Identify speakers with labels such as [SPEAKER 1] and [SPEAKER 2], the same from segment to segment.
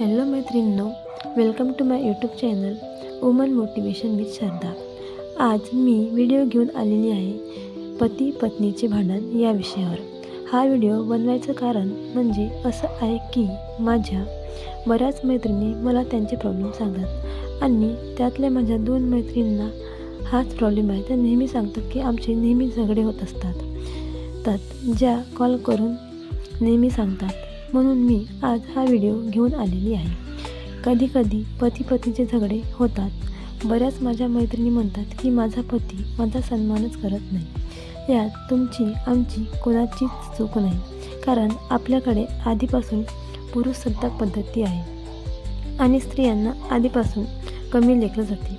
[SPEAKER 1] Hello मैत्रिणींनो, welcome to my YouTube channel woman motivation with Shraddha. आज मी व्हिडिओ घेऊन आलेली आहे पती पत्नीचे भांडण या विषयावर. हा व्हिडिओ बनवायचं कारण म्हणजे असं आहे की माझ्या बऱ्याच मैत्रिणी मला त्यांचे प्रॉब्लेम सांगतात आणि त्यातल्या माझ्या 2 मैत्रिणींना हाच प्रॉब्लेम आहे. त्या नेहमी सांगतात की आमचे नेहमी झगडे होत असतात, ज्या कॉल करून नेहमी सांगतात. म्हणून मी आज हा व्हिडिओ घेऊन आलेली आहे. कधी पती पत्नीचे झगडे होतात. बऱ्याच माझ्या मैत्रिणी म्हणतात की माझा पती माझा सन्मानच करत नाही. यात तुमची आमची कोणाचीच चूक नाही, कारण आपल्याकडे आधीपासून पुरुषसत्ताक पद्धती आहे आणि स्त्रियांना आधीपासून कमी लेखलं जाते.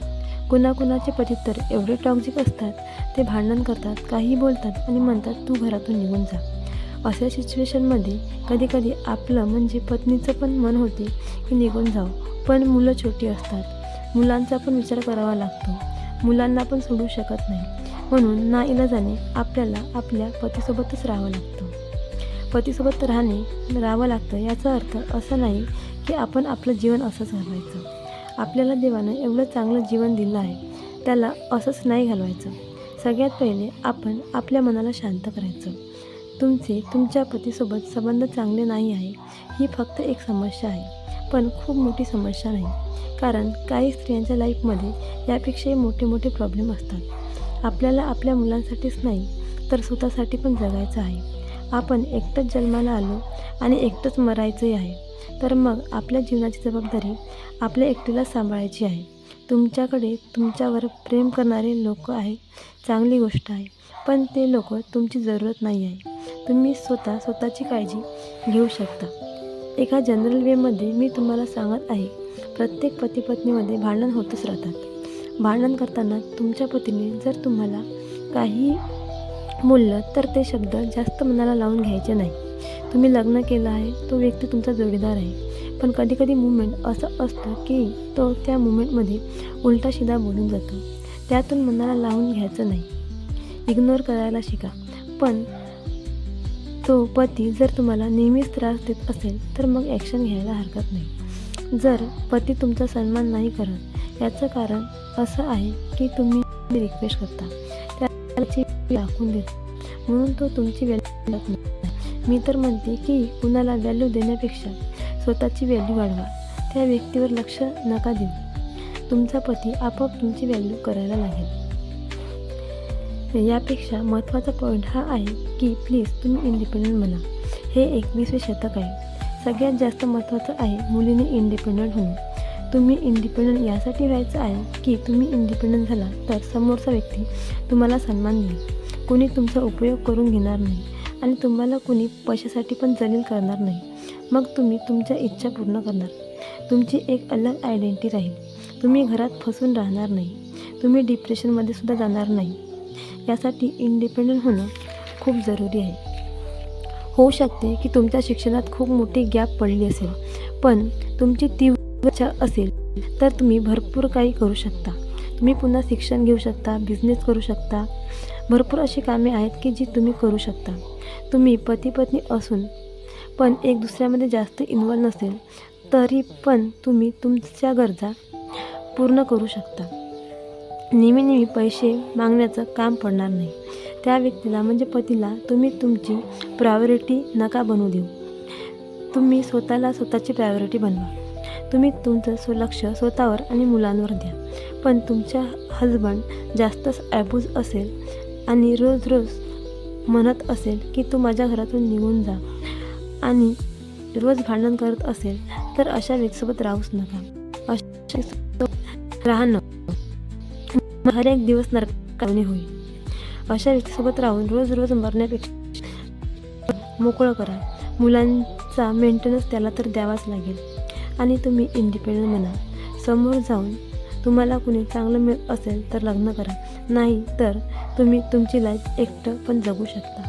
[SPEAKER 1] कुणाकुणाचे पती तर एवढे टॉक्झिक असतात, ते भांडण करतात, काही बोलतात आणि म्हणतात तू घरातून निघून जा. अशा सिच्युएशनमध्ये कधी आपलं म्हणजे पत्नीचं पण मन होते की निघून जावं, पण मुलं छोटी असतात. मुलांचा पण विचार करावा लागतो. मुलांना पण सोडू शकत नाही. म्हणून नाईलाजाने आपल्याला आपल्या पतीसोबतच राहावं लागतं. पतीसोबत राहावं लागतं याचा अर्थ असा नाही की आपण आपलं जीवन असंच घालवायचं. आपल्याला देवानं एवढं चांगलं जीवन दिलं आहे, त्याला असंच नाही घालवायचं. सगळ्यात पहिले आपण आपल्या मनाला शांत करायचं. तुमच्या पतीसोबत संबंध चांगले नाही आहे ही फक्त एक समस्या आहे, पण खूप मोठी समस्या नाही. कारण काही स्त्रियांच्या लाईफमध्ये यापेक्षाही मोठे प्रॉब्लेम असतात. आपल्याला आपल्या मुलांसाठीच नाही तर स्वतःसाठी पण जगायचं आहे. आपण एकटंच जन्माला आलो आणि एकटंच मरायचंही आहे, तर मग आपल्या जीवनाची जबाबदारी आपल्या एकटीला सांभाळायची आहे. तुमच्यावर प्रेम करणारे लोक आहे, चांगली गोष्ट आहे, पण ते लोक तुमची जरूरत नाही आहे. तुम्ही स्वतःची काळजी घेऊ शकता. एका जनरल वेमध्ये मी तुम्हाला सांगत आहे, प्रत्येक पती पत्नीमध्ये भांडण होतच राहतात. भांडण करताना तुमच्या पतीने जर तुम्हाला काही बोललं तर ते शब्द जास्त मनाला लावून घ्यायचे नाही. तुम्ही लग्न केलं आहे, तो व्यक्ती तुमचा जोडीदार आहे, पण कधी मुवमेंट असं असतं की तो त्या मुवमेंटमध्ये उलटा सीधा बोलून जातो. त्यातून मनाला लावून घ्यायचं नाही, इग्नोर करायला शिका. पण तो पती जर तुम्हाला नेहमीच त्रास देत असेल तर मग ॲक्शन घ्यायला हरकत नाही. जर पती तुमचा सन्मान नाही करत याचं कारण असं आहे की तुम्ही रिक्वेस्ट करता, त्याची दाखवून देतो, म्हणून तो तुमची व्हॅल्यू देत नाही. मी तर म्हणते की कुणाला व्हॅल्यू देण्यापेक्षा स्वतःची व्हॅल्यू वाढवा. त्या व्यक्तीवर लक्ष नका देऊ. तुमचा पती आपोआप तुमची व्हॅल्यू करायला लागेल. यापेक्षा महत्त्वाचा पॉईंट हा आहे की प्लीज तुम्ही इंडिपेंडंट बना. हे 21वे शतक आहे. सगळ्यात जास्त महत्त्वाचं आहे मुलीने इंडिपेंडंट होणं. तुम्ही इंडिपेंडंट यासाठी व्हायचं आहे की तुम्ही इंडिपेंडंट झाला तर समोरचा व्यक्ती तुम्हाला सन्मान देईल, कोणी तुमचा उपयोग करून घेणार नाही आणि तुम्हाला कोणी पैशासाठी पण जलील करणार नाही. मग तुम्ही तुमच्या इच्छा पूर्ण करणार. तुमची एक अलग आयडेंटिटी राहील. तुम्ही घरात फसून राहणार नाही. तुम्ही डिप्रेशनमध्ये सुद्धा जाणार नाही. यासाठी इंडिपेंडंट होणं खूप जरुरी आहे. होऊ शकते की तुमच्या शिक्षणात खूप मोठी गॅप पडली असेल, पण तुमची तीव्र इच्छा असेल तर तुम्ही भरपूर काही करू शकता. तुम्ही पुन्हा शिक्षण घेऊ शकता, बिझनेस करू शकता. भरपूर अशी कामे आहेत की जी तुम्ही करू शकता. तुम्ही पती पत्नी असून पण एक दुसऱ्यामध्ये जास्त इन्व्हॉल्व नसेल तरी पण तुम्ही तुमच्या गरजा पूर्ण करू शकता. नेहमी पैसे मागण्याचं काम पडणार नाही. त्या व्यक्तीला म्हणजे पतीला तुम्ही तुमची प्रायोरिटी नका बनवू देऊ. तुम्ही स्वतःची प्रायोरिटी बनवा. तुम्ही तुमचं लक्ष स्वतःवर आणि मुलांवर द्या. पण तुमच्या हजबंड जास्तच ॲब्यूज असेल आणि रोज म्हणत असेल की तू माझ्या घरातून निघून जा आणि रोज भांडण करत असेल तर अशा व्यक्तीसोबत राहूच नका. अशा राहणं हर एक दिवस नरकाने होईल. अशा व्यक्तीसोबत राहून रोज मरण्यापेक्षा मोकळं करा. मुलांचा मेंटेनन्स त्याला तर द्यावाच लागेल आणि तुम्ही इंडिपेंडंट बना. समोर जाऊन तुम्हाला कुणी चांगलं मिळत असेल तर लग्न करा, नाही तर तुम्ही तुमची लाईफ एकटं पण जगू शकता.